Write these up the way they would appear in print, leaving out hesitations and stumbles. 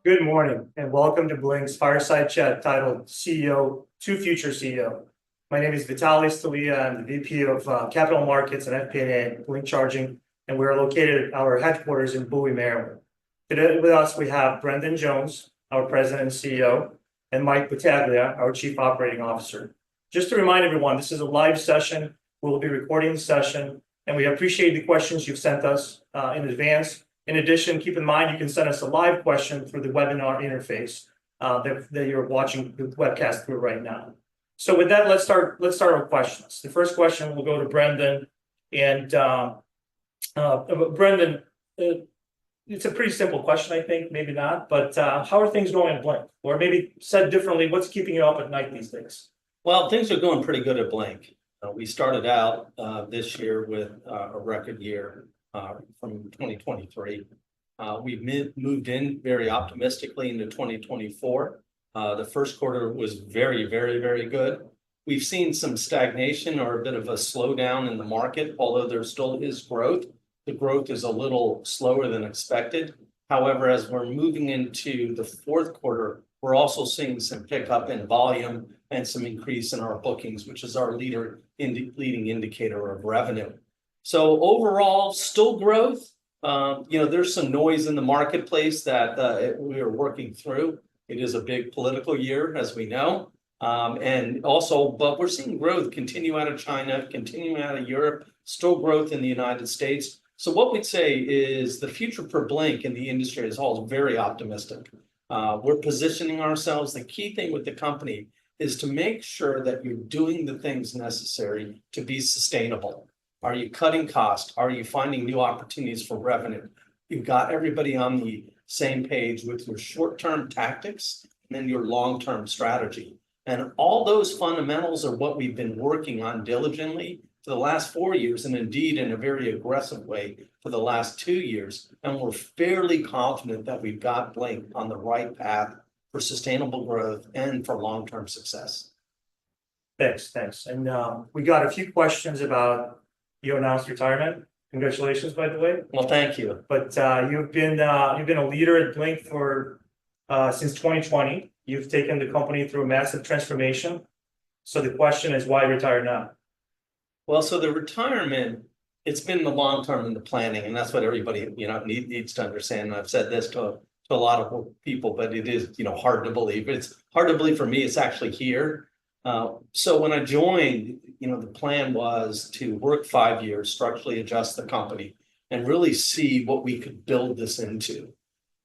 Good morning and welcome to Blink's Fireside Chat titled CEO to Future CEO. My name is Vitalie Stelea. I'm the VP of Capital Markets and FP&A at Blink Charging, and we're located at our headquarters in Bowie, Maryland. Today with us, we have Brendan Jones, our President and CEO, and Mike Battaglia, our Chief Operating Officer. Just to remind everyone, this is a live session. We'll be recording the session, and we appreciate the questions you've sent us in advance. In addition, keep in mind you can send us a live question through the webinar interface that you're watching the webcast through right now. So with that, let's start our questions. The first question will go to Brendan. And Brendan, it's a pretty simple question, I think, maybe not, but how are things going at Blink? Or maybe said differently, what's keeping you up at night these days? Well, things are going pretty good at Blink. We started out this year with a record year. From 2023. We've moved in very optimistically into 2024. The first quarter was very, very, very good. We've seen some stagnation or a bit of a slowdown in the market, although there still is growth. The growth is a little slower than expected. However, as we're moving into the fourth quarter, we're also seeing some pickup in volume and some increase in our bookings, which is our leading indicator of revenue. So overall, still growth. There's some noise in the marketplace that we are working through. It is a big political year, as we know. But we're seeing growth continue out of China, continue out of Europe, still growth in the United States. So what we'd say is the future for Blink and the industry as a whole is very optimistic. We're positioning ourselves. The key thing with the company is to make sure that you're doing the things necessary to be sustainable. Are you cutting costs? Are you finding new opportunities for revenue? You've got everybody on the same page with your short-term tactics and then your long-term strategy. And all those fundamentals are what we've been working on diligently for the last 4 years, and indeed in a very aggressive way for the last 2 years. And we're fairly confident that we've got Blink on the right path for sustainable growth and for long-term success. Thanks. And we got a few questions about you announced retirement. Congratulations, by the way. Well, thank you. But you've been a leader at Blink for since 2020. You've taken the company through a massive transformation. So the question is, why retire now? Well, so the retirement, it's been the long term in the planning, and that's what everybody needs to understand. And I've said this to a lot of people, but it is hard to believe. It's hard to believe for me. It's actually here. So when I joined, the plan was to work 5 years, structurally adjust the company, and really see what we could build this into.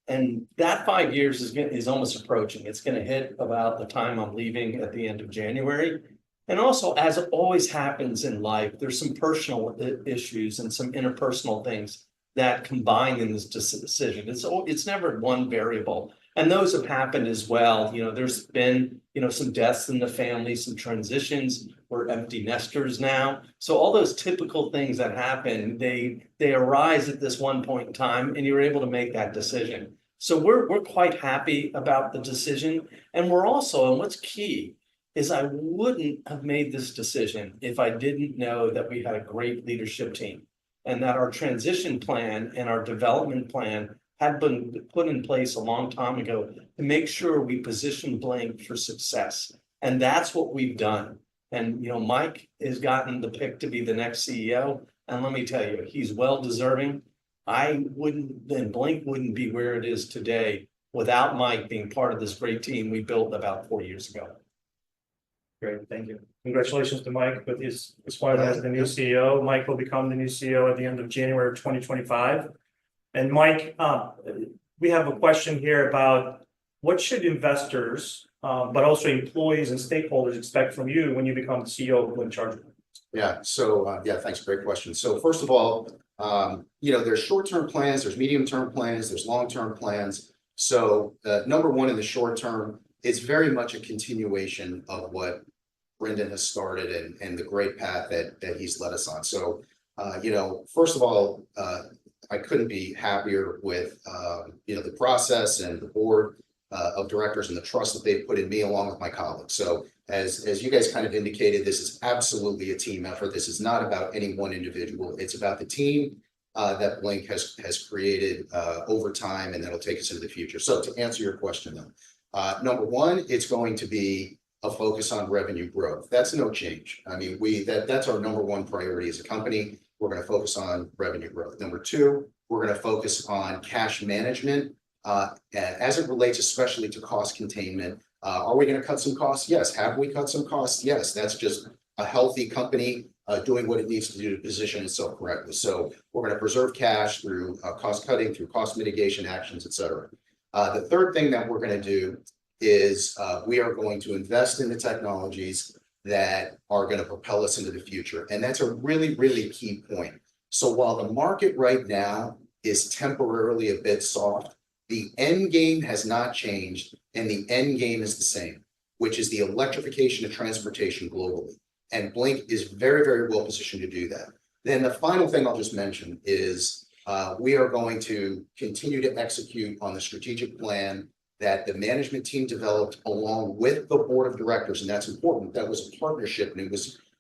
And that 5 years is almost approaching. It's going to hit about the time I'm leaving at the end of January. And also, as it always happens in life, there's some personal issues and some interpersonal things that combine in this decision. It's never one variable. And those have happened as well. There's been, some deaths in the family, some transitions. We're empty nesters now. So all those typical things that happen, they arise at this one point in time, and you're able to make that decision. So we're quite happy about the decision. And we're also, and what's key, is I wouldn't have made this decision if I didn't know that we had a great leadership team and that our transition plan and our development plan had been put in place a long time ago to make sure we position Blink for success. And that's what we've done. And, Mike has gotten the pick to be the next CEO. And let me tell you, he's well deserving. Blink wouldn't be where it is today without Mike being part of this great team we built about 4 years ago. Great, thank you. Congratulations to Mike with his appointment as the new CEO. Mike will become the new CEO at the end of January of 2025. And Mike, we have a question here about what should investors, but also employees and stakeholders expect from you when you become the CEO of Blink Charging? Yeah, so thanks, great question. So first of all, there's short-term plans, there's medium-term plans, there's long-term plans. So number one in the short term, it's very much a continuation of what Brendan has started and the great path that he's led us on. So, first of all, I couldn't be happier with, the process and the board of directors and the trust that they've put in me along with my colleagues. So as you guys kind of indicated, this is absolutely a team effort. This is not about any one individual. It's about the team that Blink has created over time, and that'll take us into the future. So to answer your question though, number one, it's going to be a focus on revenue growth. That's no change. I mean, that's our number one priority as a company. We're going to focus on revenue growth. Number two, we're going to focus on cash management as it relates especially to cost containment. Are we going to cut some costs? Yes. Have we cut some costs? Yes. That's just a healthy company doing what it needs to do to position itself correctly. So we're going to preserve cash through cost cutting, through cost mitigation actions, et cetera. The third thing that we're going to do is we are going to invest in the technologies that are going to propel us into the future. And that's a really, really key point. So while the market right now is temporarily a bit soft, the end game has not changed, and the end game is the same, which is the electrification of transportation globally. And Blink is very, very well positioned to do that. Then the final thing I'll just mention is we are going to continue to execute on the strategic plan that the management team developed along with the board of directors. And that's important. That was a partnership, and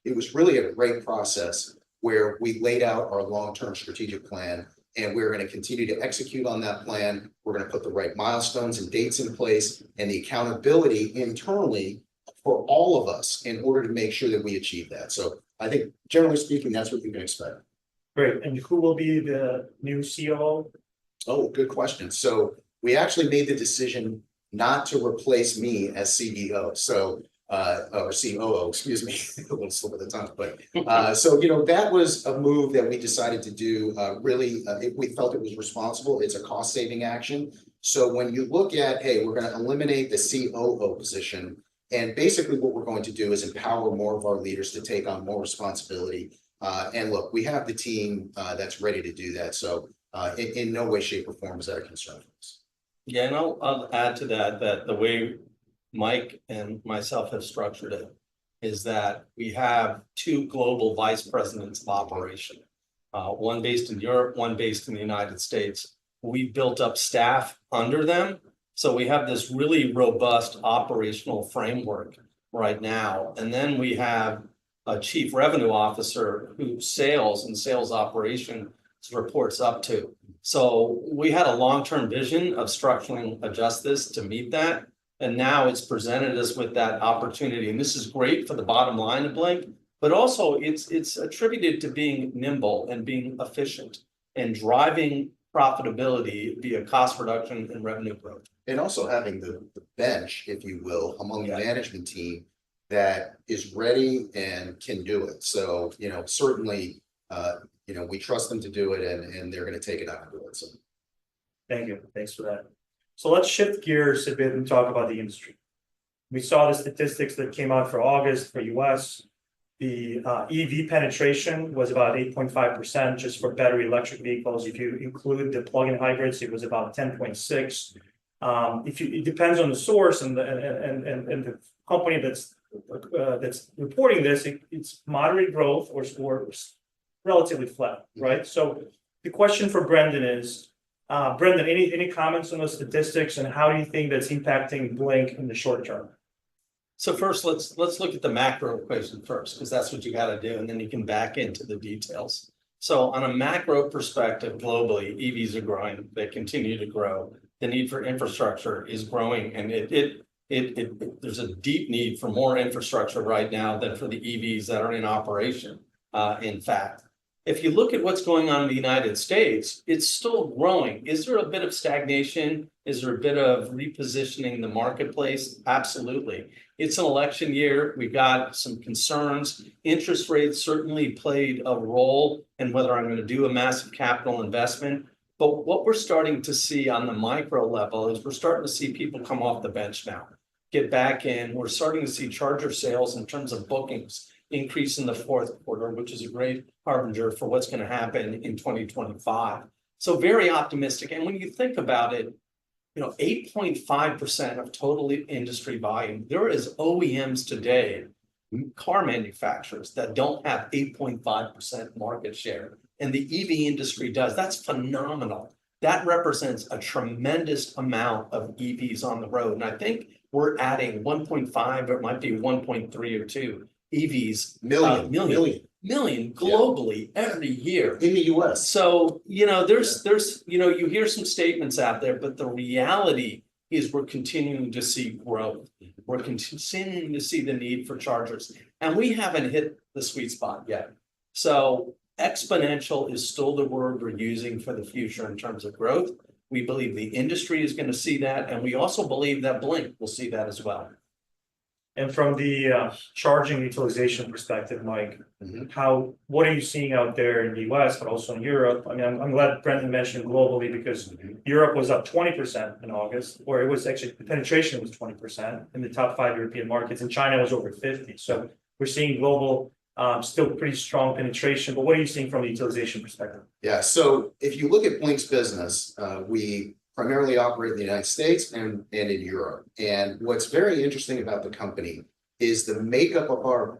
it was really a great process where we laid out our long-term strategic plan, and we're going to continue to execute on that plan. We're going to put the right milestones and dates in place and the accountability internally for all of us in order to make sure that we achieve that. So I think generally speaking, that's what you can expect. Great. And who will be the new COO? Oh, good question. So we actually made the decision not to replace me as CEO. So or COO, excuse me, a little slip of the tongue, but so that was a move that we decided to do. Really, we felt it was responsible. It's a cost-saving action. So when you look at, hey, we're going to eliminate the COO position, and basically what we're going to do is empower more of our leaders to take on more responsibility. And look, we have the team that's ready to do that. So in no way, shape, or form is that a concern for us. Yeah, and I'll add to that the way Mike and myself have structured it is that we have two global vice presidents of operation, one based in Europe, one based in the United States. We built up staff under them. So we have this really robust operational framework right now. And then we have a chief revenue officer who sales and sales operations reports up to. So we had a long-term vision of structuring adjust this to meet that. And now it's presented us with that opportunity. And this is great for the bottom line of Blink, but also it's attributed to being nimble and being efficient and driving profitability via cost reduction and revenue growth. And also having the bench, if you will, among the management team that is ready and can do it. So, certainly, we trust them to do it, and they're going to take it out and do it. So, Thank you. Thanks for that. So let's shift gears a bit and talk about the industry. We saw the statistics that came out for August for US. The EV penetration was about 8.5% just for battery electric vehicles. If you include the plug-in hybrids, it was about 10.6. It depends on the source and the company that's reporting this. It's moderate growth or relatively flat, right? So the question for Brendan is, Brendan, any comments on those statistics, and how do you think that's impacting Blink in the short term? So first, let's look at the macro equation first, because that's what you got to do, and then you can back into the details. So on a macro perspective, globally, EVs are growing. They continue to grow. The need for infrastructure is growing, and there's a deep need for more infrastructure right now than for the EVs that are in operation. In fact, if you look at what's going on in the United States, it's still growing. Is there a bit of stagnation? Is there a bit of repositioning the marketplace? Absolutely. It's an election year. We've got some concerns. Interest rates certainly played a role in whether I'm going to do a massive capital investment. But what we're starting to see on the micro level is we're starting to see people come off the bench now, get back in. We're starting to see charger sales in terms of bookings increase in the fourth quarter, which is a great harbinger for what's going to happen in 2025. So very optimistic. And when you think about it, 8.5% of total industry volume, there is OEMs today, car manufacturers that don't have 8.5% market share. And the EV industry does. That's phenomenal. That represents a tremendous amount of EVs on the road. And I think we're adding 1.5, or it might be 1.3 or 2 EVs. million million globally every year. In the US. So, there's, you hear some statements out there, but the reality is we're continuing to see growth. We're continuing to see the need for chargers, and we haven't hit the sweet spot yet. So exponential is still the word we're using for the future in terms of growth. We believe the industry is going to see that, and we also believe that Blink will see that as well. And from the charging utilization perspective, Mike, what are you seeing out there in the US, but also in Europe? I mean, I'm glad Brendan mentioned globally, because Europe was up 20% in August, or it was actually, the penetration was 20% in the top 5 European markets, and China was over 50. So we're seeing global, still pretty strong penetration, but what are you seeing from the utilization perspective? Yeah, so if you look at Blink's business, we primarily operate in the United States and in Europe. And what's very interesting about the company is the makeup of our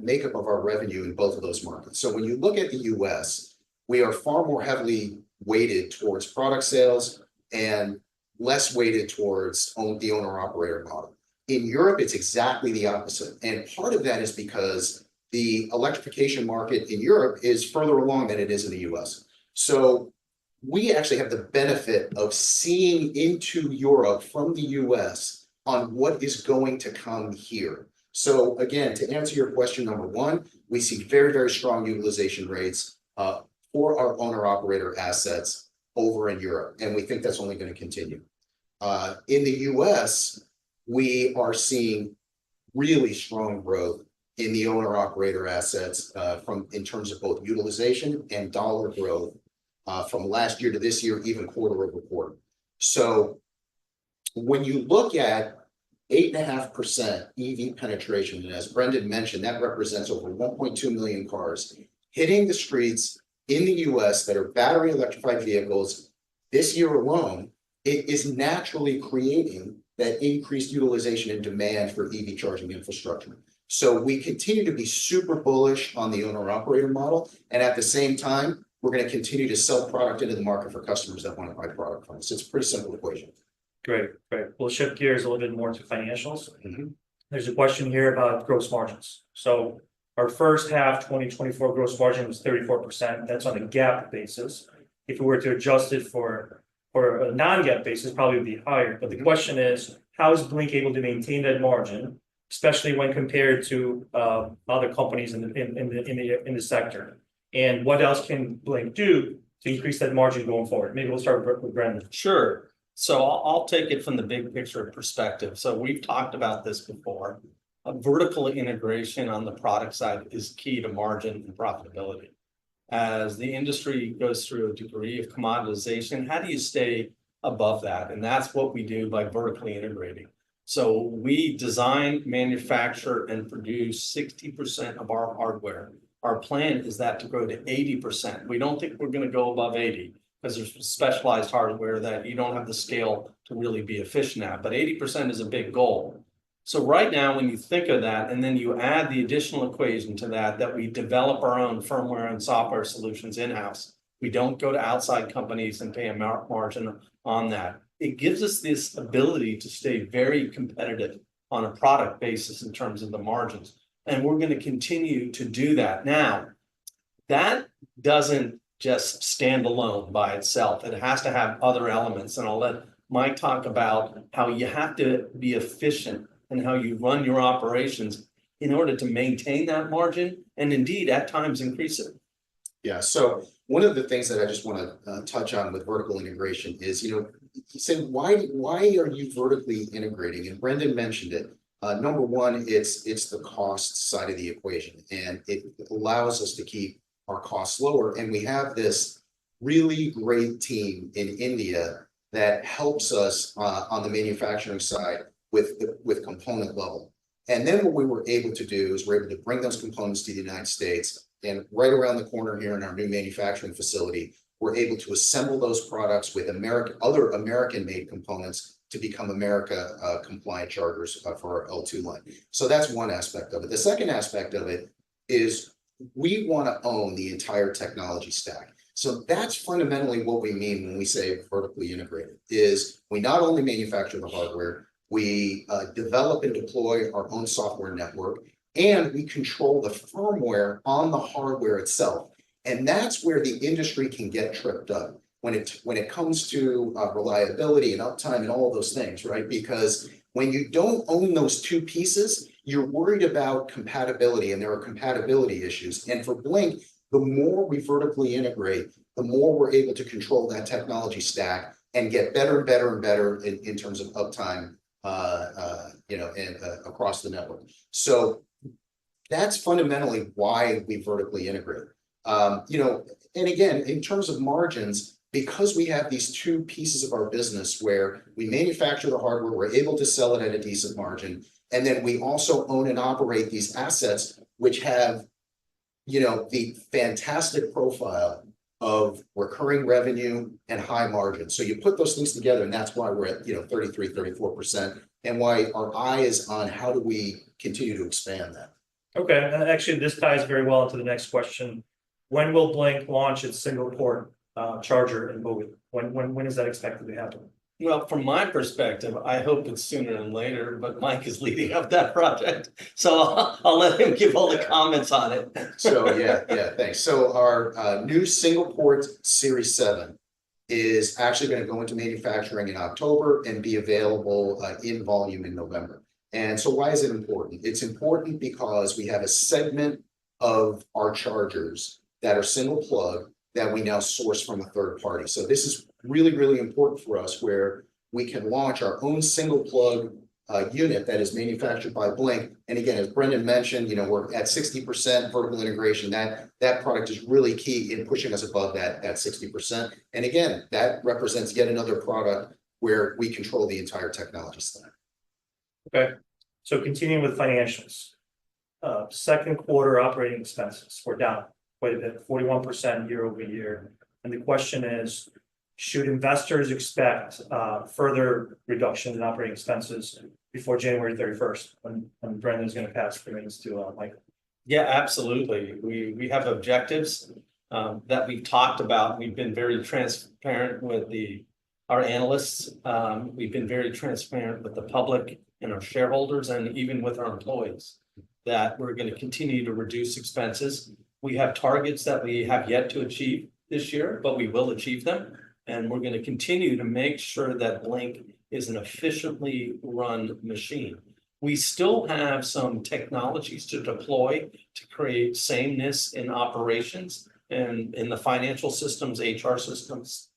revenue in both of those markets. So when you look at the US, we are far more heavily weighted towards product sales and less weighted towards the owner-operator model. In Europe, it's exactly the opposite. And part of that is because the electrification market in Europe is further along than it is in the US. So we actually have the benefit of seeing into Europe from the US on what is going to come here. So again, to answer your question, number one, we see very, very strong utilization rates for our owner-operator assets over in Europe, and we think that's only going to continue. In the US, we are seeing really strong growth in the owner-operator assets in terms of both utilization and dollar growth. From last year to this year, even quarter over quarter. So when you look at 8.5% EV penetration, and as Brendan mentioned, that represents over 1.2 million cars hitting the streets in the US that are battery electrified vehicles this year alone, it is naturally creating that increased utilization and demand for EV charging infrastructure. So we continue to be super bullish on the owner-operator model, and at the same time, we're going to continue to sell product into the market for customers that want to buy product from us. It's a pretty simple equation. Great. We'll shift gears a little bit more to financials. There's a question here about gross margins. So our first half 2024 gross margin was 34%. That's on a GAAP basis. If we were to adjust it for a non-GAAP basis, probably would be higher. But the question is, how is Blink able to maintain that margin, especially when compared to other companies in the sector? And what else can Blink do to increase that margin going forward? Maybe we'll start with Brendan. Sure. So I'll take it from the big picture perspective. So we've talked about this before. A vertical integration on the product side is key to margin and profitability. As the industry goes through a degree of commoditization, how do you stay above that? And that's what we do by vertically integrating. So we design, manufacture, and produce 60% of our hardware. Our plan is that to grow to 80%. We don't think we're going to go above 80 because there's specialized hardware that you don't have the scale to really be efficient at. But 80% is a big goal. So right now, when you think of that, and then you add the additional equation to that, that we develop our own firmware and software solutions in-house. We don't go to outside companies and pay a margin on that. It gives us this ability to stay very competitive on a product basis in terms of the margins. And we're going to continue to do that. Now, that doesn't just stand alone by itself. It has to have other elements. And I'll let Mike talk about how you have to be efficient and how you run your operations in order to maintain that margin and indeed at times increase it. Yeah, so one of the things that I just want to touch on with vertical integration is, you said, why are you vertically integrating? And Brendan mentioned it. Number one, it's the cost side of the equation, and it allows us to keep our costs lower. And we have this really great team in India that helps us on the manufacturing side with component level. And then what we were able to do is we're able to bring those components to the United States, and right around the corner here in our new manufacturing facility, we're able to assemble those products with other American-made components to become America compliant chargers for our L2 line. So that's one aspect of it. The second aspect of it is we want to own the entire technology stack. So that's fundamentally what we mean when we say vertically integrated, is we not only manufacture the hardware, we develop and deploy our own software network, and we control the firmware on the hardware itself. And that's where the industry can get tripped up when it comes to reliability and uptime and all of those things, right? Because when you don't own those two pieces, you're worried about compatibility, and there are compatibility issues. And for Blink, the more we vertically integrate, the more we're able to control that technology stack and get better and better and better in terms of uptime, and across the network. So that's fundamentally why we vertically integrate. And again, in terms of margins, because we have these two pieces of our business where we manufacture the hardware, we're able to sell it at a decent margin, and then we also own and operate these assets, which have, the fantastic profile of recurring revenue and high margins. So you put those things together, and that's why we're at, 33, 34%, and why our eye is on how do we continue to expand that. Okay, and actually, this ties very well into the next question. When will Blink launch its single port charger in Bowie? When is that expected to happen? Well, from my perspective, I hope it's sooner than later, but Mike is leading up that project. So I'll let him give all the comments on it. So, yeah, thanks. So our new single port Series 7 is actually going to go into manufacturing in October and be available in volume in November. And so why is it important? It's important because we have a segment of our chargers that are single plug that we now source from a third party. So this is really, really important for us, where we can launch our own single plug unit that is manufactured by Blink. And again, as Brendan mentioned, we're at 60% vertical integration. That product is really key in pushing us above that 60%. And again, that represents yet another product where we control the entire technology stack. Okay, so continuing with financials. Second quarter operating expenses were down quite a bit, 41% year over year. And the question is, should investors expect further reduction in operating expenses before January 31st, when Brendan's going to pass the reins to Michael? Yeah, absolutely. We have objectives that we've talked about. We've been very transparent with our analysts. We've been very transparent with the public and our shareholders, and even with our employees, that we're going to continue to reduce expenses. We have targets that we have yet to achieve this year, but we will achieve them. And we're going to continue to make sure that Blink is an efficiently run machine. We still have some technologies to deploy to create sameness in operations and in the financial systems, HR systems,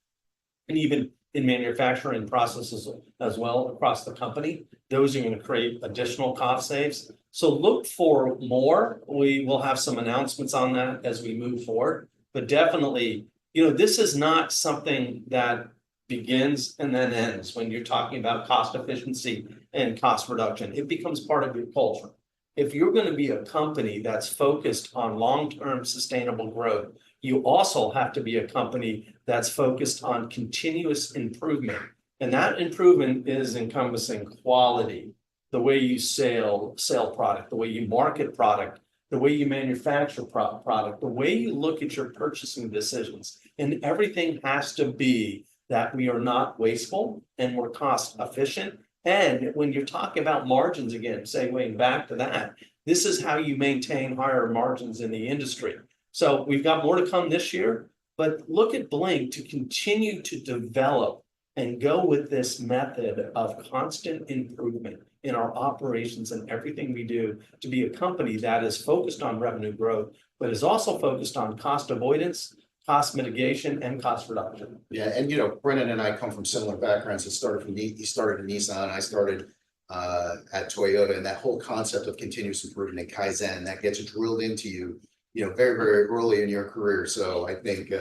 and even in manufacturing processes as well across the company. Those are going to create additional cost saves. So look for more. We will have some announcements on that as we move forward. But definitely, this is not something that begins and then ends when you're talking about cost efficiency and cost reduction. It becomes part of your culture. If you're going to be a company that's focused on long-term sustainable growth, you also have to be a company that's focused on continuous improvement. And that improvement is encompassing quality, the way you sell product, the way you market product, the way you manufacture product, the way you look at your purchasing decisions. And everything has to be that we are not wasteful and we're cost efficient. And when you're talking about margins, again, segueing back to that, this is how you maintain higher margins in the industry. So we've got more to come this year, but look at Blink to continue to develop and go with this method of constant improvement in our operations and everything we do, to be a company that is focused on revenue growth, but is also focused on cost avoidance, cost mitigation, and cost reduction. Yeah, and Brendan and I come from similar backgrounds. He started in Nissan, I started at Toyota, and that whole concept of continuous improvement and Kaizen, that gets drilled into you, very, very early in your career. So I think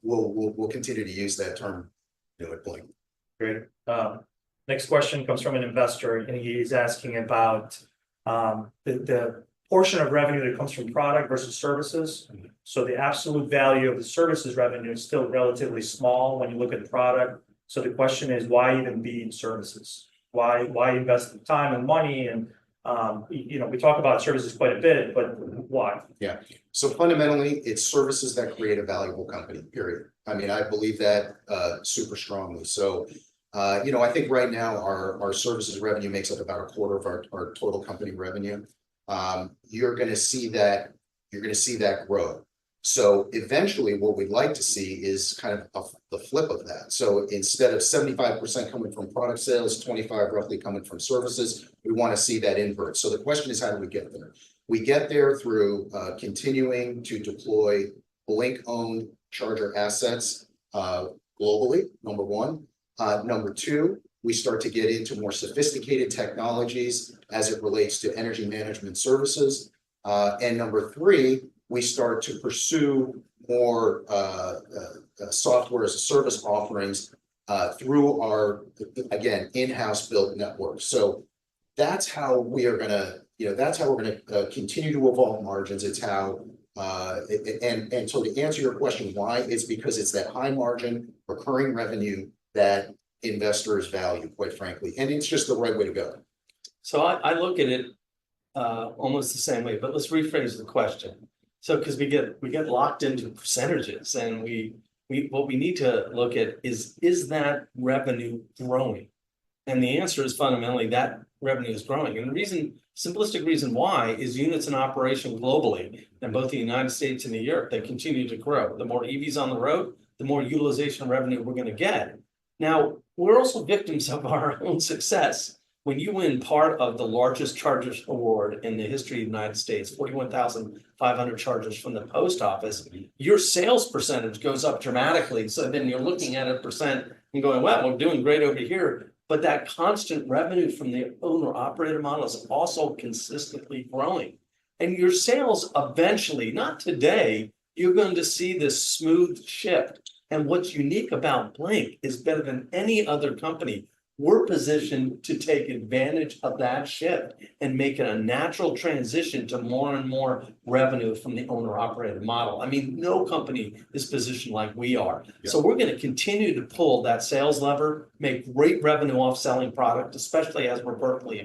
we'll continue to use that term at Blink. Great. Next question comes from an investor, and he's asking about the portion of revenue that comes from product versus services. So the absolute value of the services revenue is still relatively small when you look at the product. So the question is, why even be in services? Why invest the time and money? And we talk about services quite a bit, but why? Yeah. So fundamentally, it's services that create a valuable company, period. I mean, I believe that super strongly. So, I think right now our services revenue makes up about a quarter of our total company revenue. you're going to see that grow. So eventually what we'd like to see is kind of the flip of that. So instead of 75% coming from product sales, 25 roughly coming from services, we want to see that invert. So the question is, how do we get there? We get there through continuing to deploy Blink-owned charger assets globally, number one. Number two, we start to get into more sophisticated technologies as it relates to energy management services. And number three, we start to pursue more software as a service offerings through our, again, in-house built network. So that's how we are gonna, that's how we're gonna continue to evolve margins. It's how, and so to answer your question, why? It's because it's that high margin recurring revenue that investors value, quite frankly, and it's just the right way to go. So I look at it almost the same way, but let's rephrase the question. So because we get locked into percentages, and what we need to look at is that revenue growing? And the answer is fundamentally that revenue is growing. And the simplistic reason why is units in operation globally in both the United States and Europe, they continue to grow. The more EVs on the road, the more utilization revenue we're going to get. Now, we're also victims of our own success. When you win part of the largest chargers award in the history of the United States, 41,500 chargers from the post office, your sales percentage goes up dramatically. So then you're looking at a percent and going, wow, we're doing great over here. But that constant revenue from the owner operator model is also consistently growing. And your sales eventually, not today, you're going to see this smooth shift. And what's unique about Blink is better than any other company. We're positioned to take advantage of that shift and make it a natural transition to more and more revenue from the owner-operated model. I mean, no company is positioned like we are. Yeah. So we're going to continue to pull that sales lever, make great revenue off selling product, especially as we're vertically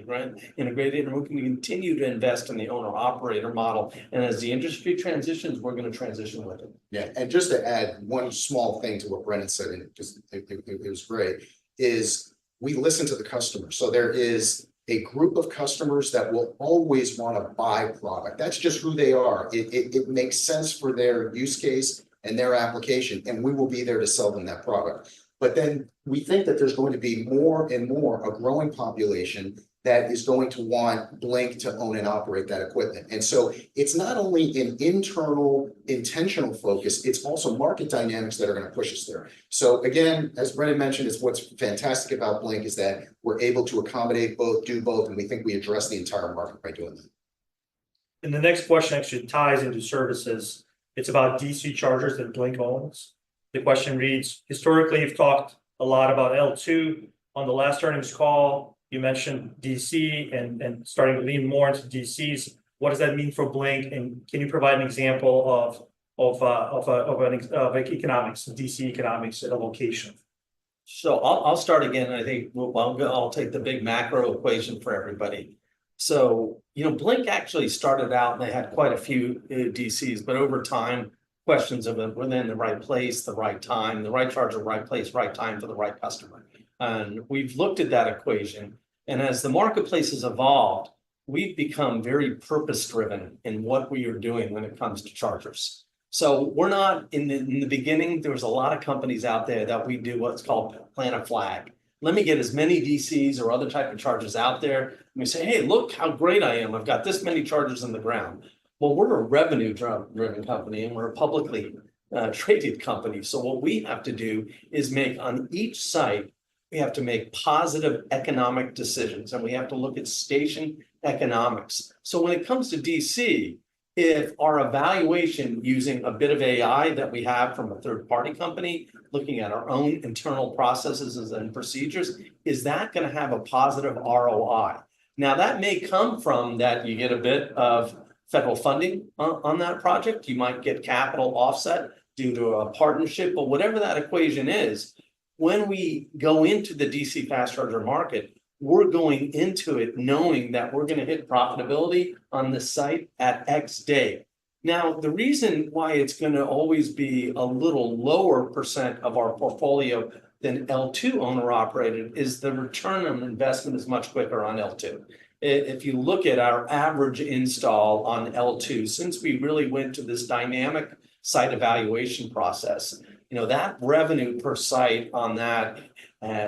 integrated, and we're going to continue to invest in the owner-operator model. And as the industry transitions, we're going to transition with it. Yeah, and just to add one small thing to what Brennan said, and because it was great, is we listen to the customer. So there is a group of customers that will always want to buy product. That's just who they are. It makes sense for their use case and their application, and we will be there to sell them that product. But then we think that there's going to be more and more a growing population that is going to want Blink to own and operate that equipment. And so it's not only an internal intentional focus, it's also market dynamics that are going to push us there. So again, as Brennan mentioned, is what's fantastic about Blink is that we're able to accommodate both, do both, and we think we address the entire market by doing that. And the next question actually ties into services. It's about DC chargers that Blink owns. The question reads, historically, you've talked a lot about L2. On the last earnings call, you mentioned DC and starting to lean more into DCs. What does that mean for Blink? And can you provide an example of economics, DC economics at a location? So I'll start again. I think I'll take the big macro equation for everybody. So, Blink actually started out and they had quite a few DCs, but over time, questions of it, were they in the right place, the right time, the right charger, right place, right time for the right customer. And we've looked at that equation. And as the marketplace has evolved, we've become very purpose-driven in what we are doing when it comes to chargers. So we're not, in the beginning, there was a lot of companies out there that we do what's called plant a flag. Let me get as many DCs or other type of chargers out there. And we say, hey, look how great I am. I've got this many chargers in the ground. Well, we're a revenue-driven company and we're a publicly traded company. So what we have to do is make on each site, we have to make positive economic decisions and we have to look at station economics. So when it comes to DC, if our evaluation using a bit of AI that we have from a third-party company, looking at our own internal processes and procedures, is that going to have a positive ROI? Now, that may come from that you get a bit of federal funding on that project. You might get capital offset due to a partnership, but whatever that equation is, when we go into the DC fast charger market, we're going into it knowing that we're going to hit profitability on the site at X day. Now, the reason why it's going to always be a little lower percent of our portfolio than L2 owner operated is the return on investment is much quicker on L2. if you look at our average install on L2, since we really went to this dynamic site evaluation process, that revenue per site on that,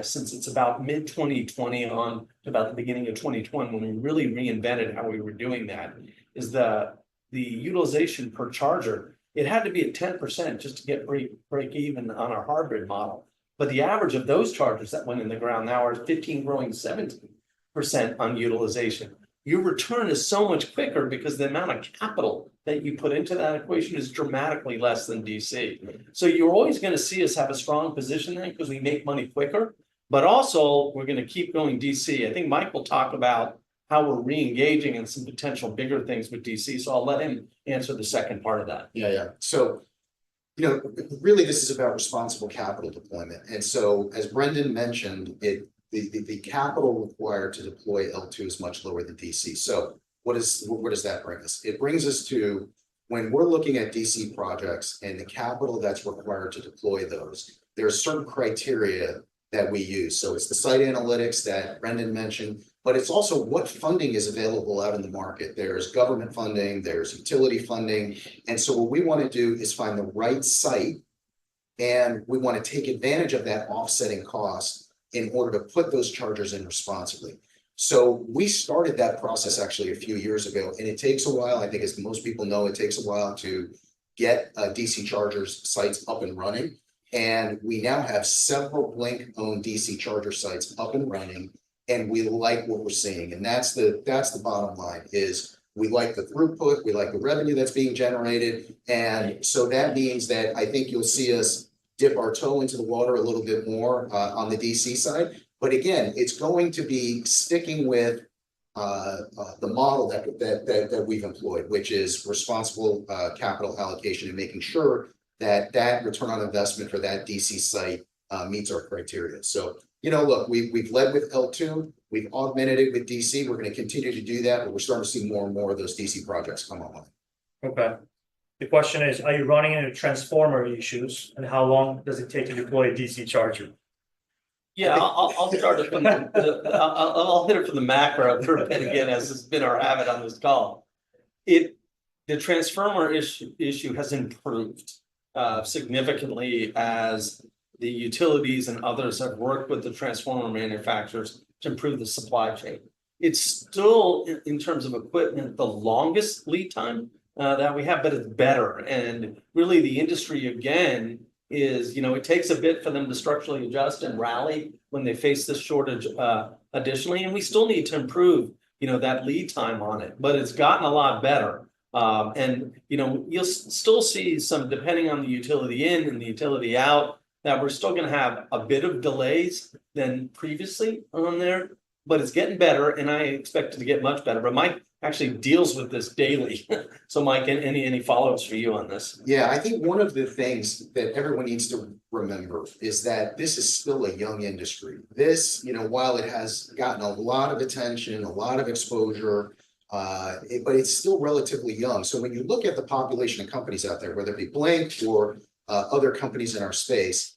since it's about mid 2020 on to about the beginning of 2020, when we really reinvented how we were doing that, is the utilization per charger. It had to be at 10% just to get break even on our hybrid model. But the average of those chargers that went in the ground now are 15 growing 17% on utilization. Your return is so much quicker because the amount of capital that you put into that equation is dramatically less than DC. So you're always going to see us have a strong position there because we make money quicker, but also we're going to keep going DC. I think Mike will talk about how we're re-engaging in some potential bigger things with DC. So I'll let him answer the second part of that. Yeah. So, really this is about responsible capital deployment. And so as Brendan mentioned, the capital required to deploy L2 is much lower than DC. So where does that bring us? It brings us to when we're looking at DC projects and the capital that's required to deploy those, there are certain criteria that we use. So it's the site analytics that Brendan mentioned, but it's also what funding is available out in the market. There's government funding, there's utility funding. And so what we want to do is find the right site, and we want to take advantage of that offsetting cost in order to put those chargers in responsibly. So we started that process actually a few years ago, and it takes a while. I think as most people know, it takes a while to get DC chargers sites up and running. And we now have several Blink-owned DC charger sites up and running, and we like what we're seeing. And that's the bottom line is we like the throughput, we like the revenue that's being generated. And so that means that I think you'll see us dip our toe into the water a little bit more on the DC side. But again, it's going to be sticking with the model that we've employed, which is responsible capital allocation and making sure that return on investment for that DC site meets our criteria. So, look, we've led with L2, we've augmented it with DC. We're going to continue to do that, but we're starting to see more and more of those DC projects come online. Okay. The question is, are you running into transformer issues, and how long does it take to deploy a DC charger? Yeah, I'll start it from I'll hit it from the macro for a bit again, as has been our habit on this call. The transformer issue has improved significantly as the utilities and others have worked with the transformer manufacturers to improve the supply chain. It's still, in terms of equipment, the longest lead time that we have, but it's better. And really the industry, again, is, it takes a bit for them to structurally adjust and rally when they face this shortage additionally. And we still need to improve, that lead time on it, but it's gotten a lot better. And you'll still see some, depending on the utility in and the utility out, that we're still going to have a bit of delays than previously on there, but it's getting better, and I expect it to get much better. But Mike actually deals with this daily. So Mike, any follow-ups for you on this? Yeah, I think one of the things that everyone needs to remember is that this is still a young industry. This, while it has gotten a lot of attention, a lot of exposure, but it's still relatively young. So when you look at the population of companies out there, whether it be Blink or other companies in our space,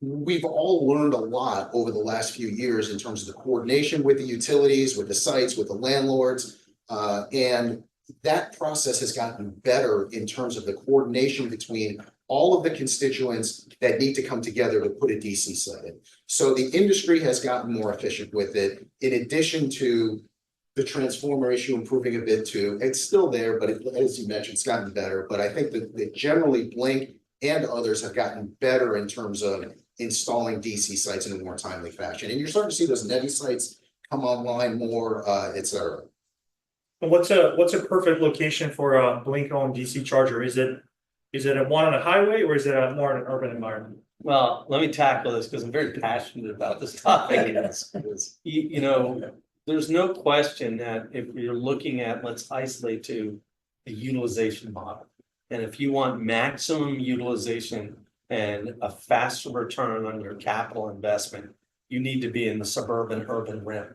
we've all learned a lot over the last few years in terms of the coordination with the utilities, with the sites, with the landlords. And that process has gotten better in terms of the coordination between all of the constituents that need to come together to put a DC site in. So the industry has gotten more efficient with it, in addition to the transformer issue improving a bit too. It's still there, but as you mentioned, it's gotten better. But I think that generally Blink and others have gotten better in terms of installing DC sites in a more timely fashion. And you're starting to see those NEVI sites come online more, et cetera. What's a perfect location for a Blink-owned DC charger? Is it a one on a highway, or is it more in an urban environment? Well, let me tackle this because I'm very passionate about this topic. There's no question that if you're looking at, let's isolate to the utilization model. And if you want maximum utilization and a faster return on your capital investment, you need to be in the suburban urban rim.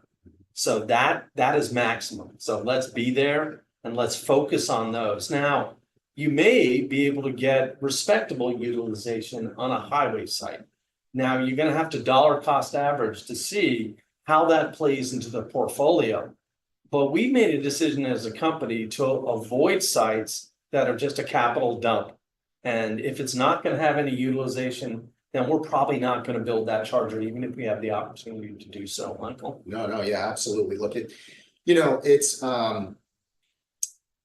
So that is maximum. So let's be there and let's focus on those. Now, you may be able to get respectable utilization on a highway site. Now, you're going to have to dollar cost average to see how that plays into the portfolio. But we made a decision as a company to avoid sites that are just a capital dump. And if it's not gonna have any utilization, then we're probably not gonna build that charger, even if we have the opportunity to do so, Michael. No, yeah, absolutely. Look, it's,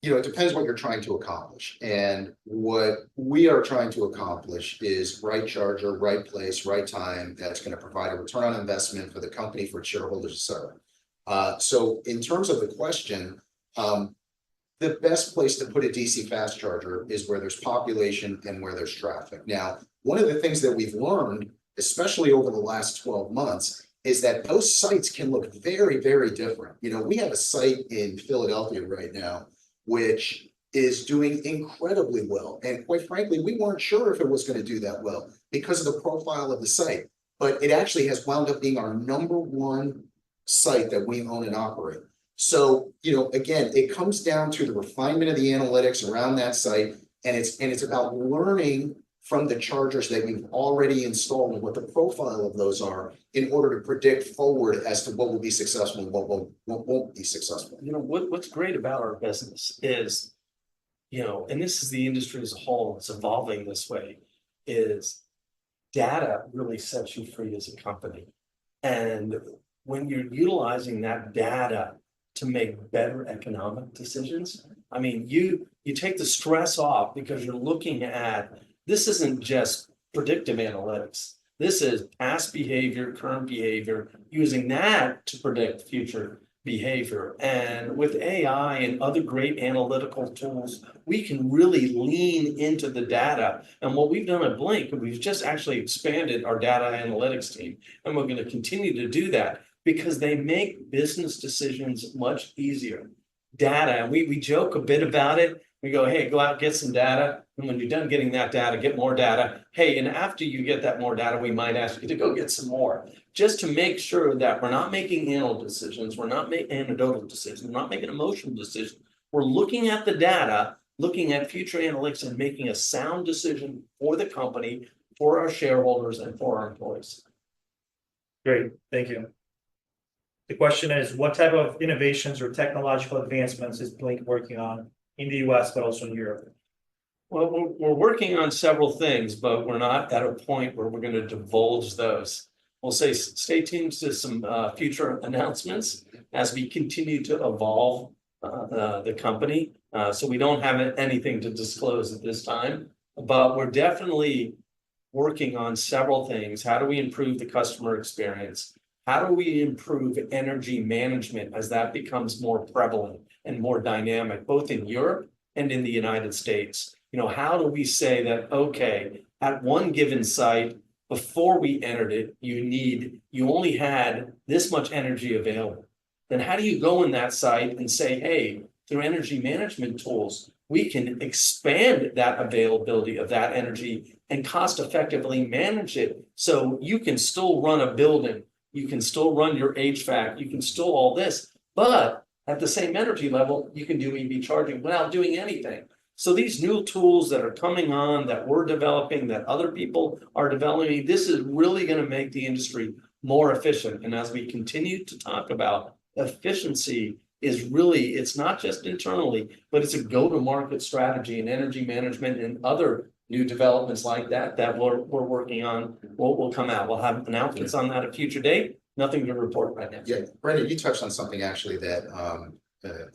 it depends what you're trying to accomplish. And what we are trying to accomplish is right charger, right place, right time, that's going to provide a return on investment for the company, for its shareholders, et cetera. So in terms of the question, the best place to put a DC fast charger is where there's population and where there's traffic. Now, one of the things that we've learned, especially over the last 12 months, is that those sites can look very, very different. We have a site in Philadelphia right now, which is doing incredibly well. And quite frankly, we weren't sure if it was going to do that well because of the profile of the site. But it actually has wound up being our #1 site that we own and operate. So, again, it comes down to the refinement of the analytics around that site. And it's about learning from the chargers that you've already installed and what the profile of those are in order to predict forward as to what will be successful and what won't be successful. What's great about our business is, and this is the industry as a whole, it's evolving this way, is data really sets you free as a company. And when you're utilizing that data to make better economic decisions, I mean, you take the stress off because you're looking at, this isn't just predictive analytics. This is past behavior, current behavior, using that to predict future behavior. And with AI and other great analytical tools, we can really lean into the data. And what we've done at Blink, we've just actually expanded our data analytics team. And we're going to continue to do that because they make business decisions much easier. Data, and we joke a bit about it. We go, hey, go out, get some data. And when you're done getting that data, get more data. Hey, and after you get that more data, we might ask you to go get some more, just to make sure that we're not making anal decisions. We're not making anecdotal decisions. We're not making emotional decisions. We're looking at the data, looking at future analytics and making a sound decision for the company, for our shareholders and for our employees. Great, thank you. The question is, what type of innovations or technological advancements is Blink working on in the US, but also in Europe? Well, we're working on several things, but we're not at a point where we're going to divulge those. We'll say stay tuned to some future announcements as we continue to evolve the company. So we don't have anything to disclose at this time, but we're definitely working on several things. How do we improve the customer experience? How do we improve energy management as that becomes more prevalent and more dynamic, both in Europe and in the United States? How do we say that, okay, at one given site, before we entered it, you only had this much energy available. Then how do you go in that site and say, hey, through energy management tools, we can expand that availability of that energy and cost effectively manage it so you can still run a building, you can still run your HVAC, you can still all this, but at the same energy level, you can do EV charging without doing anything. So these new tools that are coming on, that we're developing, that other people are developing, this is really going to make the industry more efficient. And as we continue to talk about efficiency, is really, it's not just internally, but it's a go-to-market strategy in energy management and other new developments like that we're working on will come out. We'll have announcements on that at a future date. Nothing to report right now. Yeah, Brendan, you touched on something actually that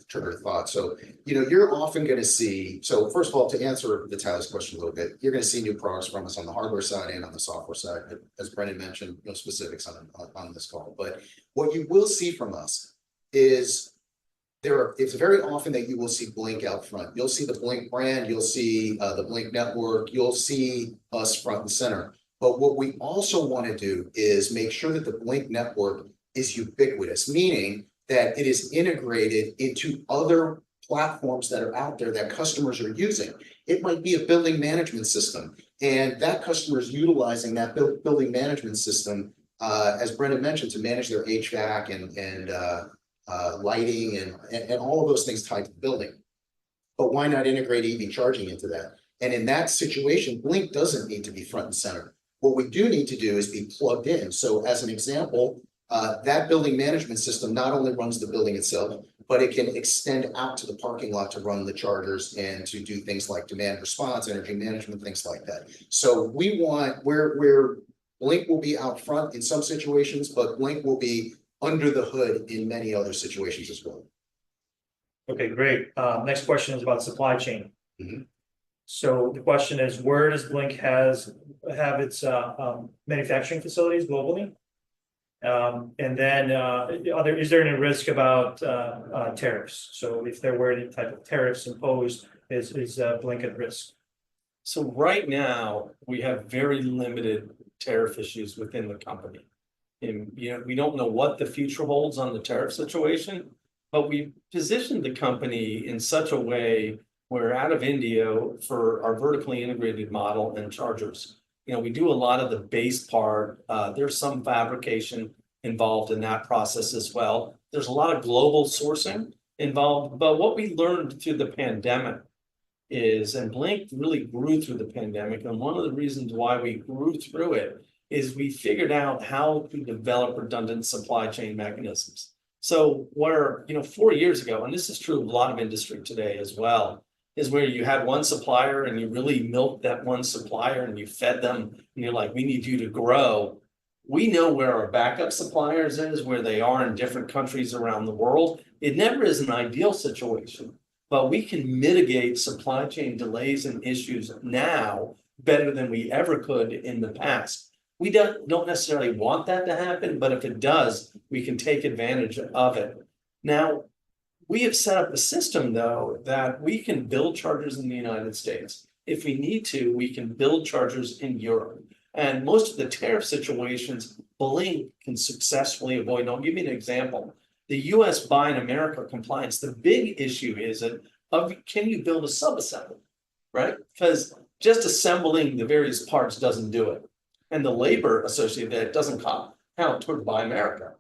triggered thought. So, you're often going to see, so first of all, to answer Vitalie's question a little bit, you're going to see new products from us on the hardware side and on the software side. As Brendan mentioned, no specifics on this call, but what you will see from us is it's very often that you will see Blink out front. You'll see the Blink brand, you'll see the Blink network, you'll see us front and center. But what we also want to do is make sure that the Blink network is ubiquitous, meaning that it is integrated into other platforms that are out there that customers are using. It might be a building management system, and that customer is utilizing that building management system, as Brendan mentioned, to manage their HVAC and lighting and all of those things tied to the building. But why not integrate EV charging into that? And in that situation, Blink doesn't need to be front and center. What we do need to do is be plugged in. So as an example, That building management system not only runs the building itself, but it can extend out to the parking lot to run the chargers and to do things like demand response, energy management, things like that. So where Blink will be out front in some situations, but Blink will be under the hood in many other situations as well. Okay, great. Next question is about supply chain. Mhm. So the question is, where does Blink have its manufacturing facilities globally? And then is there any risk about tariffs? So if there were any type of tariffs imposed, is Blink at risk? So right now, we have very limited tariff issues within the company. And, we don't know what the future holds on the tariff situation, but we positioned the company in such a way where out of India for our vertically integrated model and chargers. We do a lot of the base part. There's some fabrication involved in that process as well. There's a lot of global sourcing involved, but what we learned through the pandemic is, and Blink really grew through the pandemic, and one of the reasons why we grew through it is we figured out how to develop redundant supply chain mechanisms. So where, 4 years ago, and this is true of a lot of industry today as well, is where you had one supplier and you really milked that one supplier and you fed them and you're like, we need you to grow. We know where our backup suppliers is, where they are in different countries around the world. It never is an ideal situation, but we can mitigate supply chain delays and issues now better than we ever could in the past. We don't necessarily want that to happen, but if it does, we can take advantage of it. Now, we have set up a system, though, that we can build chargers in the United States. If we need to, we can build chargers in Europe. And most of the tariff situations, Blink can successfully avoid. I'll give you an example. The US Buy in America compliance, the big issue is can you build a subassembly, right? Because just assembling the various parts doesn't do it. And the labor associated with that doesn't count toward Buy America.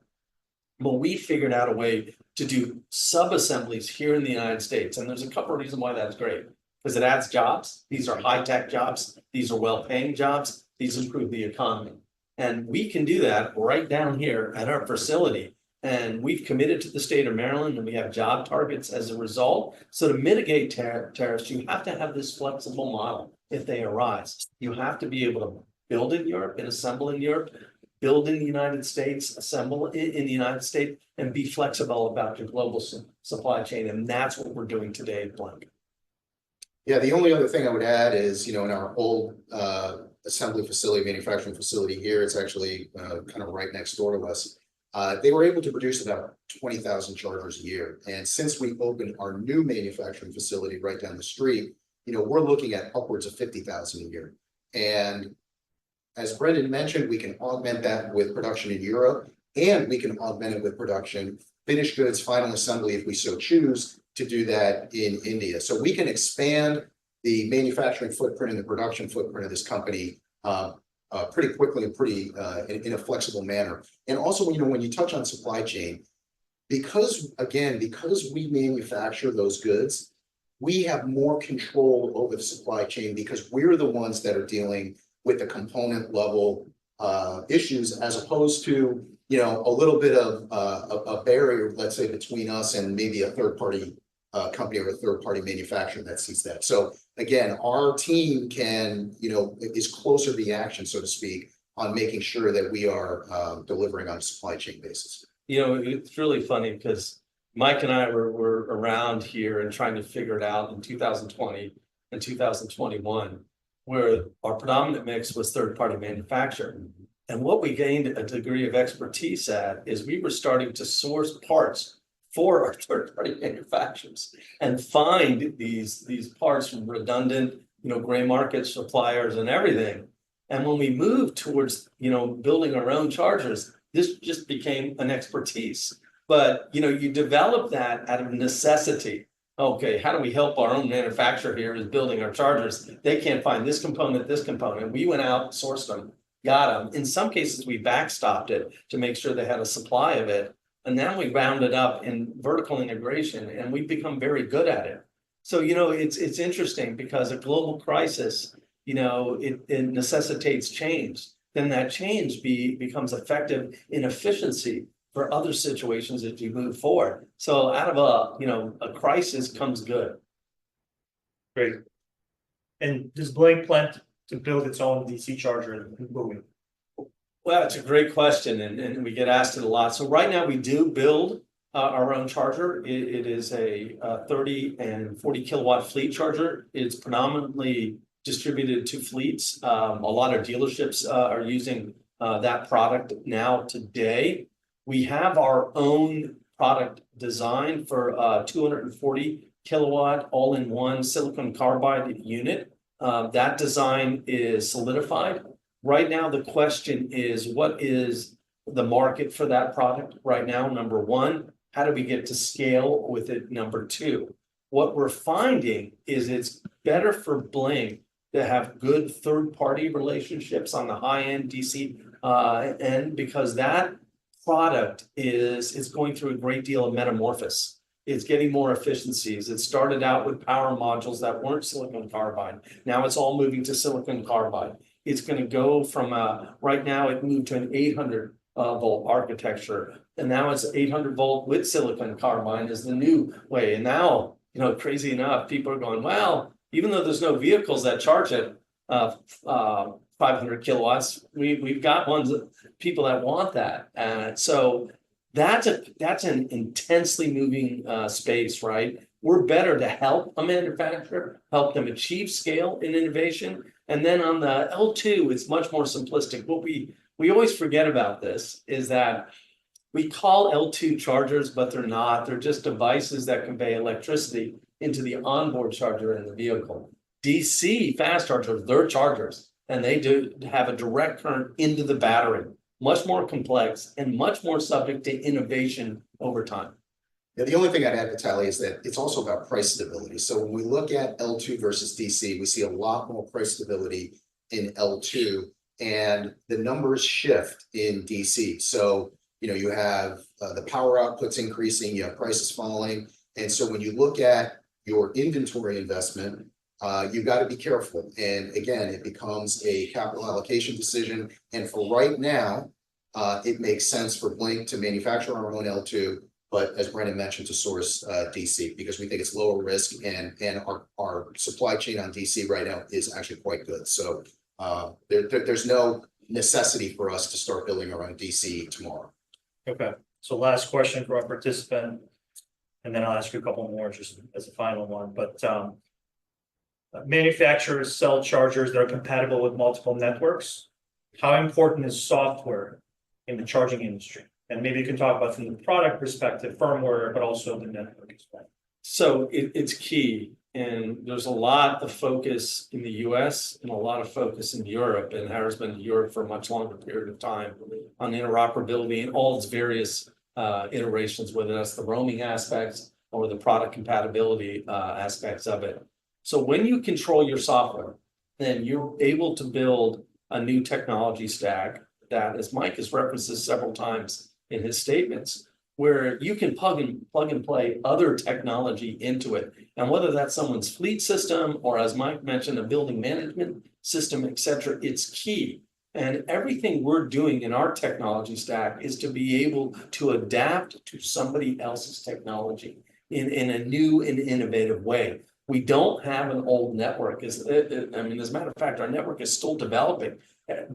But we figured out a way to do sub-assemblies here in the United States. And there's a couple of reasons why that's great. Because it adds jobs. These are high-tech jobs. These are well-paying jobs. These improve the economy. And we can do that right down here at our facility. And we've committed to the state of Maryland, and we have job targets as a result. So to mitigate tariffs, you have to have this flexible model if they arise. You have to be able to build in Europe and assemble in Europe, build in the United States, assemble in the United States, and be flexible about your global supply chain. And that's what we're doing today at Blink. Yeah, the only other thing I would add is, in our old assembly facility, manufacturing facility here, it's actually kind of right next door to us. They were able to produce about 20,000 chargers a year. And since we opened our new manufacturing facility right down the street, we're looking at upwards of 50,000 a year. And as Brendan mentioned, we can augment that with production in Europe, and we can augment it with production, finished goods, final assembly, if we so choose to do that in India. So we can expand the manufacturing footprint and the production footprint of this company pretty quickly and pretty in a flexible manner. And also, when you touch on supply chain, because we manufacture those goods, we have more control over the supply chain because we're the ones that are dealing with the component level issues, as opposed to a little bit of a barrier, let's say, between us and maybe a third party company or a third party manufacturer that sees that. So again, our team is closer to the action, so to speak, on making sure that we are delivering on a supply chain basis. It's really funny because Mike and I were around here and trying to figure it out in 2020 and 2021. Where our predominant mix was third-party manufacturer. And what we gained a degree of expertise at is we were starting to source parts for our third-party manufacturers and find these parts from redundant, gray market suppliers and everything. And when we moved towards, building our own chargers, this just became an expertise. But, you develop that out of necessity. Okay, how do we help our own manufacturer here is building our chargers? They can't find this component. We went out, sourced them, got them. In some cases, we backstopped it to make sure they had a supply of it. And then we wound it up in vertical integration, and we've become very good at it. So, it's interesting because a global crisis, it necessitates change. then that change becomes effective in efficiency for other situations as you move forward. So out of a crisis comes good. Great. And does Blink plan to build its own DC charger in Bowie? Well, it's a great question, and we get asked it a lot. So right now we do build our own charger. It is a 30 and 40 kilowatt fleet charger. It's predominantly distributed to fleets. A lot of dealerships are using that product now today. We have our own product design for 240 kilowatt all-in-one silicon carbide unit. That design is solidified. Right now, the question is, what is the market for that product right now? Number one, how do we get to scale with it? Number two, what we're finding is it's better for Blink to have good third-party relationships on the high-end DC end, because that product is going through a great deal of metamorphosis. It's getting more efficiencies. It started out with power modules that weren't silicon carbide. Now it's all moving to silicon carbide. It's going to go from right now it moved to an 800 volt architecture, and now it's 800 volt with silicon carbide is the new way. And now, crazy enough, people are going, well, even though there's no vehicles that charge at 500 kilowatts, we've got people that want that. So that's an intensely moving space, right? We're better to help a manufacturer, help them achieve scale in innovation. And then on the L2, it's much more simplistic. What we always forget about this is that we call L2 chargers, but they're not. They're just devices that convey electricity into the onboard charger in the vehicle. DC fast chargers, they're chargers, and they do have a direct current into the battery. Much more complex and much more subject to innovation over time. Yeah, the only thing I'd add, Vitalie, is that it's also about price stability. So when we look at L2 versus DC, we see a lot more price stability in L2, and the numbers shift in DC. So, you have the power outputs increasing, you have prices falling. And so when you look at your inventory investment, you got to be careful. And again, it becomes a capital allocation decision. And for right now, it makes sense for Blink to manufacture our own L2, but as Brendan mentioned, to source DC, because we think it's lower risk, and our supply chain on DC right now is actually quite good. So there's no necessity for us to start building our own DC tomorrow. Okay, so last question for our participant, and then I'll ask you a couple more just as a final one. But manufacturers sell chargers that are compatible with multiple networks. How important is software in the charging industry? And maybe you can talk about from the product perspective, firmware, but also the network as well. So it's key. And there's a lot of focus in the US and a lot of focus in Europe, and Harris been to Europe for a much longer period of time on interoperability and all its various iterations, whether that's the roaming aspects or the product compatibility aspects of it. So when you control your software, then you're able to build a new technology stack that, as Mike has referenced this several times in his statements, where you can plug and play other technology into it. And whether that's someone's fleet system, or as Mike mentioned, a building management system, et cetera, it's key. And everything we're doing in our technology stack is to be able to adapt to somebody else's technology in a new and innovative way. We don't have an old network. As a matter of fact, our network is still developing.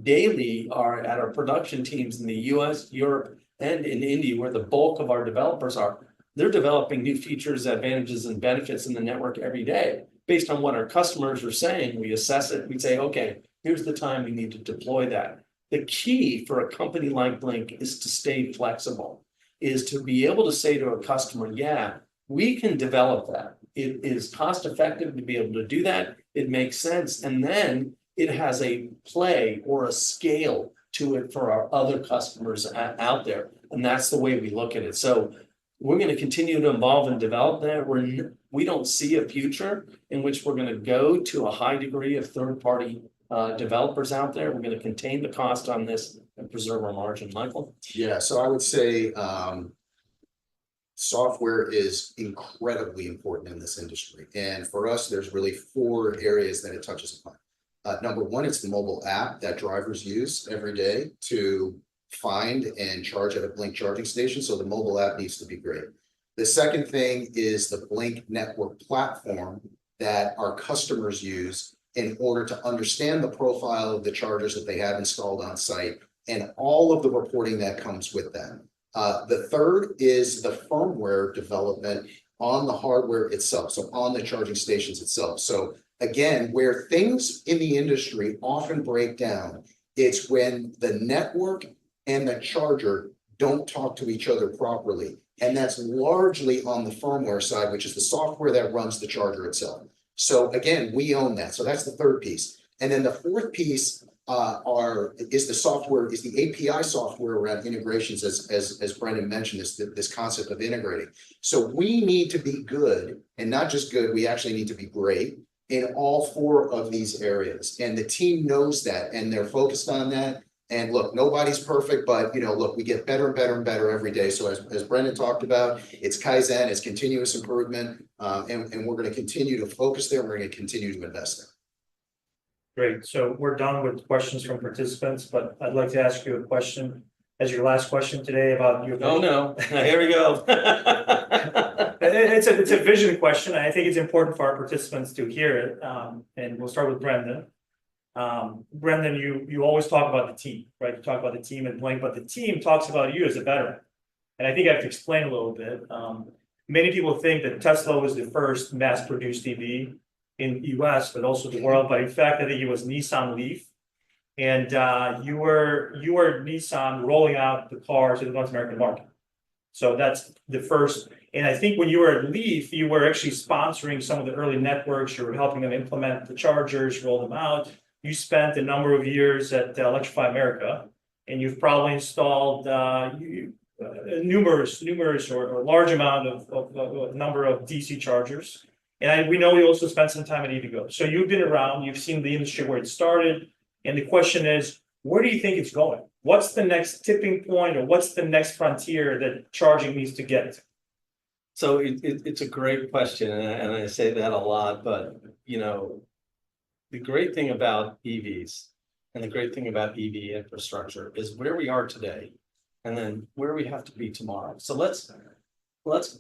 Daily, at our production teams in the US, Europe, and in India, where the bulk of our developers are, they're developing new features, advantages, and benefits in the network every day. Based on what our customers are saying, we assess it, we say, okay, here's the time we need to deploy that. The key for a company like Blink is to stay flexible, is to be able to say to a customer, yeah, we can develop that. It is cost effective to be able to do that. It makes sense. And then it has a play or a scale to it for our other customers out there. And that's the way we look at it. So we're going to continue to evolve and develop that. We don't see a future in which we're going to go to a high degree of third-party developers out there. We're going to contain the cost on this and preserve our margin. Michael? Yeah, so I would say software is incredibly important in this industry. And for us, there's really 4 areas that it touches upon. Number one, it's the mobile app that drivers use every day to find and charge at a Blink charging station. So the mobile app needs to be great. The second thing is the Blink network platform that our customers use in order to understand the profile of the chargers that they have installed on site and all of the reporting that comes with them. The third is the firmware development on the hardware itself, so on the charging stations itself. So again, where things in the industry often break down, it's when the network and the charger don't talk to each other properly. And that's largely on the firmware side, which is the software that runs the charger itself. So again, we own that. So that's the third piece. And then the fourth piece is the software, is the API software around integrations, as Brendan mentioned, this concept of integrating. So we need to be good, and not just good, we actually need to be great in all four of these areas. And the team knows that, and they're focused on that. And look, nobody's perfect, but look, we get better and better and better every day. So as Brendan talked about, it's Kaizen, it's continuous improvement, and we're going to continue to focus there. We're going to continue to invest there. Great. So we're done with questions from participants, but I'd like to ask you a question as your last question today about your. Oh, no. Here we go. It's a vision question. I think it's important for our participants to hear it. And we'll start with Brendan. Brendan, you always talk about the team, right? You talk about the team at Blink, but the team talks about you as a veteran. And I think I have to explain a little bit. Many people think that Tesla was the first mass-produced EV in the US, but also the world. But in fact, I think it was Nissan Leaf. And you were Nissan rolling out the car to the North American market. So that's the first. And I think when you were at Leaf, you were actually sponsoring some of the early networks. You were helping them implement the chargers, roll them out. You spent a number of years at Electrify America, and you've probably installed numerous or large amount of number of DC chargers. And we know you also spent some time at EVgo. So you've been around, you've seen the industry where it started. And the question is, where do you think it's going? What's the next tipping point, or what's the next frontier that charging needs to get to? So it's a great question, and I say that a lot, but the great thing about EVs and the great thing about EV infrastructure is where we are today and then where we have to be tomorrow. So let's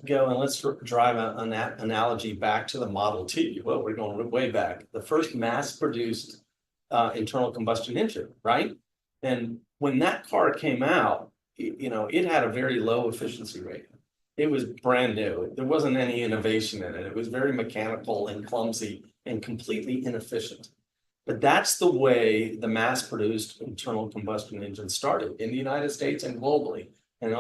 go and let's drive an analogy back to the Model T. Well, we're going way back. The first mass-produced internal combustion engine, right? And when that car came out, it had a very low efficiency rate. It was brand new. There wasn't any innovation in it. It was very mechanical and clumsy and completely inefficient. But that's the way the mass-produced internal combustion engine started in the United States and globally. And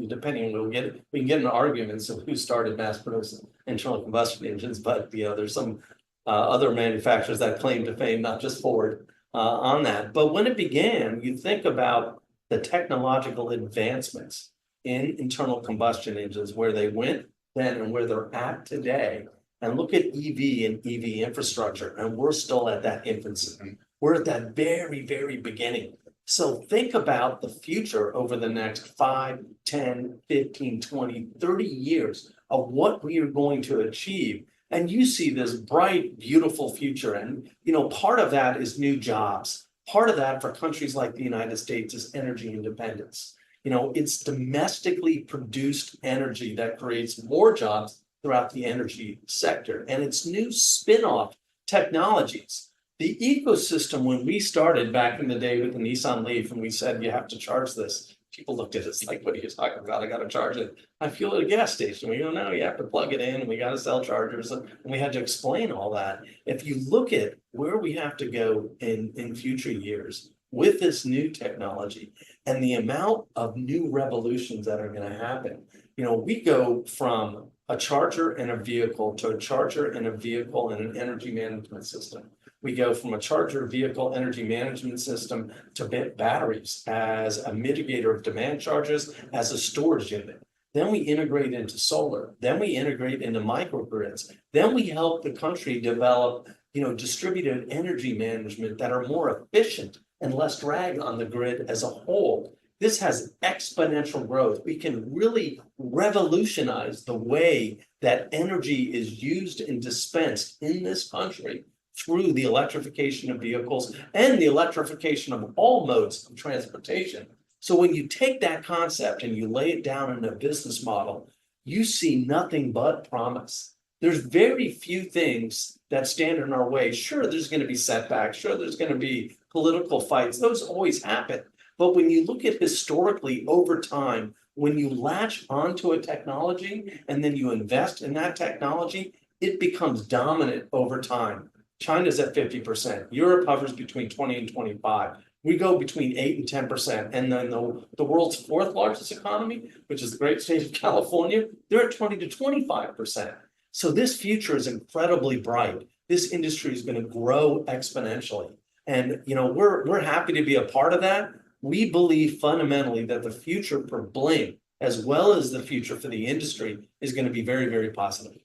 depending, we can get into arguments of who started mass-produced internal combustion engines, but there's some other manufacturers that claim to fame, not just Ford, on that. But when it began, you think about the technological advancements in internal combustion engines, where they went then and where they're at today. And look at EV and EV infrastructure, and we're still at that infancy. We're at that very, very beginning. So think about the future over the next 5, 10, 15, 20, 30 years of what we are going to achieve. And you see this bright, beautiful future. And, part of that is new jobs. Part of that for countries like the United States is energy independence. It's domestically produced energy that creates more jobs throughout the energy sector, and it's new spin-off technologies. The ecosystem, when we started back in the day with the Nissan Leaf, and we said, you have to charge this, people looked at us like, what are you talking about? I got to charge it. I fuel at a gas station. We go, no, you have to plug it in, and we got to sell chargers, and we had to explain all that. If you look at where we have to go in future years with this new technology and the amount of new revolutions that are going to happen, we go from a charger in a vehicle to a charger in a vehicle and an energy management system. We go from a charger vehicle energy management system to batteries as a mitigator of demand charges, as a storage unit. Then we integrate into solar. Then we integrate into microgrids. Then we help the country develop, distributed energy management that are more efficient and less drag on the grid as a whole. This has exponential growth. We can really revolutionize the way that energy is used and dispensed in this country through the electrification of vehicles and the electrification of all modes of transportation. So when you take that concept and you lay it down in a business model, you see nothing but promise. There's very few things that stand in our way. Sure, there's going to be setbacks. Sure, there's going to be political fights. Those always happen. But when you look at historically over time, when you latch onto a technology and then you invest in that technology, it becomes dominant over time. China's at 50%. Europe hovers between 20 and 25. We go between 8 and 10%. And then the world's fourth largest economy, which is the great state of California, they're at 20 to 25%. So this future is incredibly bright. This industry is going to grow exponentially. And we're happy to be a part of that. We believe fundamentally that the future for Blink, as well as the future for the industry, is going to be very, very positive.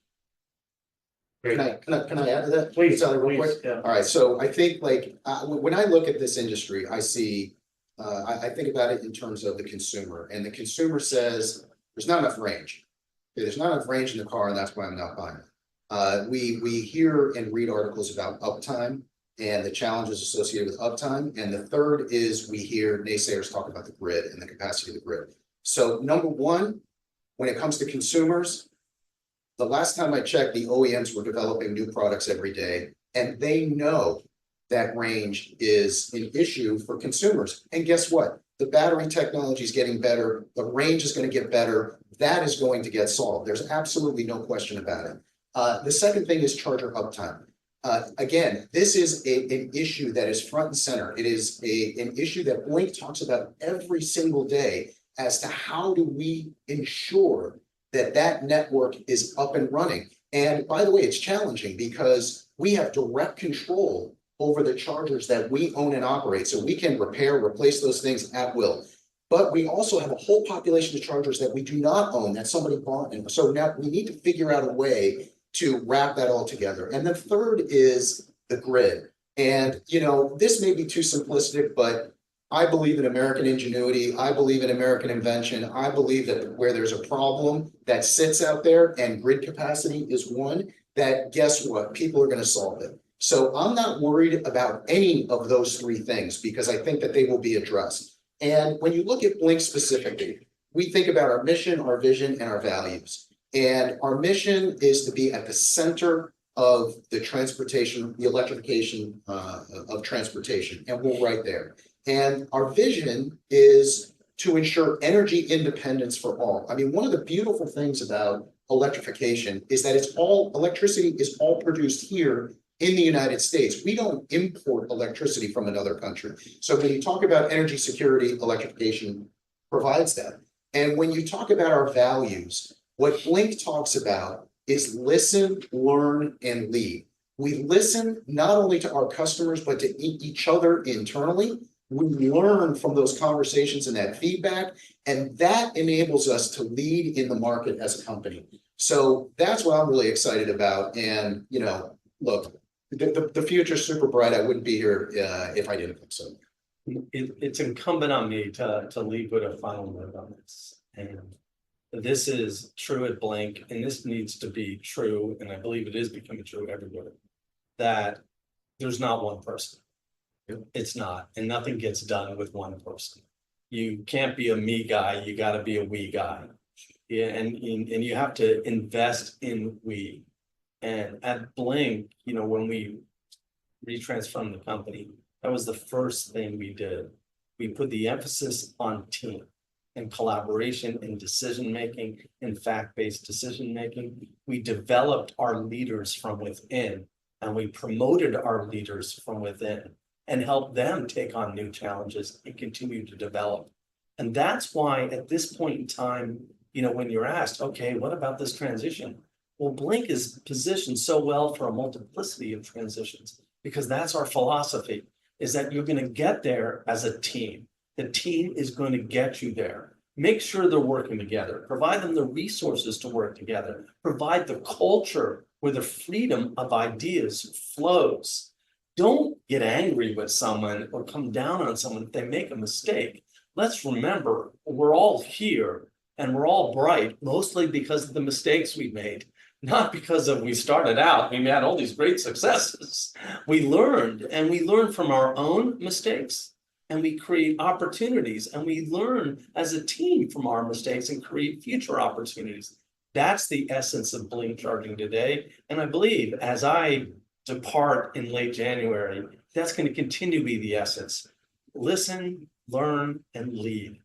Can I add to that? Please, Vitalie, real quick? yeah. All right, so I think when I look at this industry, I see, I think about it in terms of the consumer, and the consumer says, there's not enough range. There's not enough range in the car, and that's why I'm not buying it. We hear and read articles about uptime and the challenges associated with uptime. And the third is we hear naysayers talk about the grid and the capacity of the grid. So number one, when it comes to consumers, the last time I checked, the OEMs were developing new products every day, and they know that range is an issue for consumers. And guess what? The battery technology is getting better. The range is going to get better. That is going to get solved. There's absolutely no question about it. The second thing is charger uptime. Again, this is an issue that is front and center. It is an issue that Blink talks about every single day as to how do we ensure that network is up and running. And by the way, it's challenging because we have direct control over the chargers that we own and operate. So we can repair, replace those things at will. But we also have a whole population of chargers that we do not own, that somebody bought. And so now we need to figure out a way to wrap that all together. And the third is the grid. And, this may be too simplistic, but I believe in American ingenuity. I believe in American invention. I believe that where there's a problem that sits out there, and grid capacity is one, that guess what? People are going to solve it. So I'm not worried about any of those three things because I think that they will be addressed. And when you look at Blink specifically, we think about our mission, our vision, and our values. And our mission is to be at the center of the transportation, the electrification of transportation, and we're right there. And our vision is to ensure energy independence for all. I mean, one of the beautiful things about electrification is that electricity is all produced here in the United States. We don't import electricity from another country. So when you talk about energy security, electrification provides that. And when you talk about our values, what Blink talks about is listen, learn, and lead. We listen not only to our customers, but to each other internally. We learn from those conversations and that feedback, and that enables us to lead in the market as a company. So that's what I'm really excited about. And, look, the future's super bright. I wouldn't be here if I didn't think so. It's incumbent on me to leave with a final word on this. And this is true at Blink, and this needs to be true, and I believe it is becoming true everywhere, that there's not one person. It's not, and nothing gets done with one person. You can't be a me guy, you got to be a we guy. Yeah, and you have to invest in we. And at Blink, when we retransformed the company, that was the first thing we did. We put the emphasis on team and collaboration and decision-making and fact-based decision-making. We developed our leaders from within, and we promoted our leaders from within and helped them take on new challenges and continue to develop. And that's why at this point in time, when you're asked, okay, what about this transition? Well, Blink is positioned so well for a multiplicity of transitions because that's our philosophy, is that you're going to get there as a team. The team is going to get you there. Make sure they're working together. Provide them the resources to work together. Provide the culture where the freedom of ideas flows. Don't get angry with someone or come down on someone if they make a mistake. Let's remember, we're all here and we're all bright, mostly because of the mistakes we made. not because of we started out, we had all these great successes. We learned, and we learned from our own mistakes, and we create opportunities, and we learn as a team from our mistakes and create future opportunities. That's the essence of Blink Charging today. And I believe as I depart in late January, that's going to continue to be the essence. Listen, learn, and lead.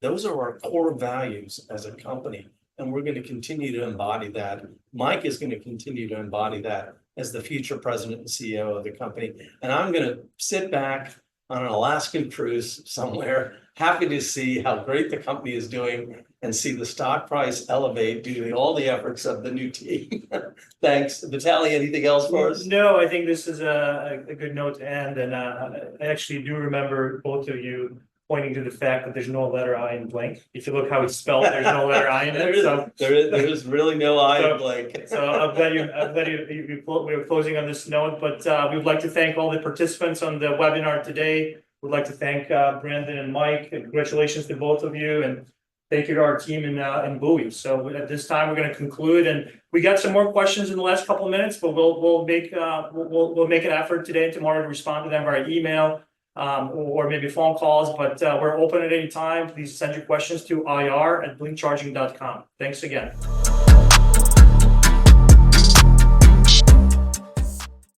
Those are our core values as a company. And we're going to continue to embody that. Mike is going to continue to embody that as the future president and CEO of the company. And I'm going to sit back on an Alaskan cruise somewhere, happy to see how great the company is doing and see the stock price elevate due to all the efforts of the new team. Thanks. Vitalie, anything else for us? No, I think this is a good note to end, and I actually do remember both of you pointing to the fact that there's no letter I in Blink. If you look how it's spelled, there's no letter I in it, so. There is really no I in Blink. So I'm glad we were closing on this note, but we would like to thank all the participants on the webinar today. We'd like to thank Brandon and Mike, and congratulations to both of you, and thank you to our team in Bowie. So at this time, we're going to conclude, and we got some more questions in the last couple of minutes, but we'll make an effort today and tomorrow to respond to them via email. Or maybe phone calls, but we're open at any time. Please send your questions to ir@blinkcharging.com. Thanks again.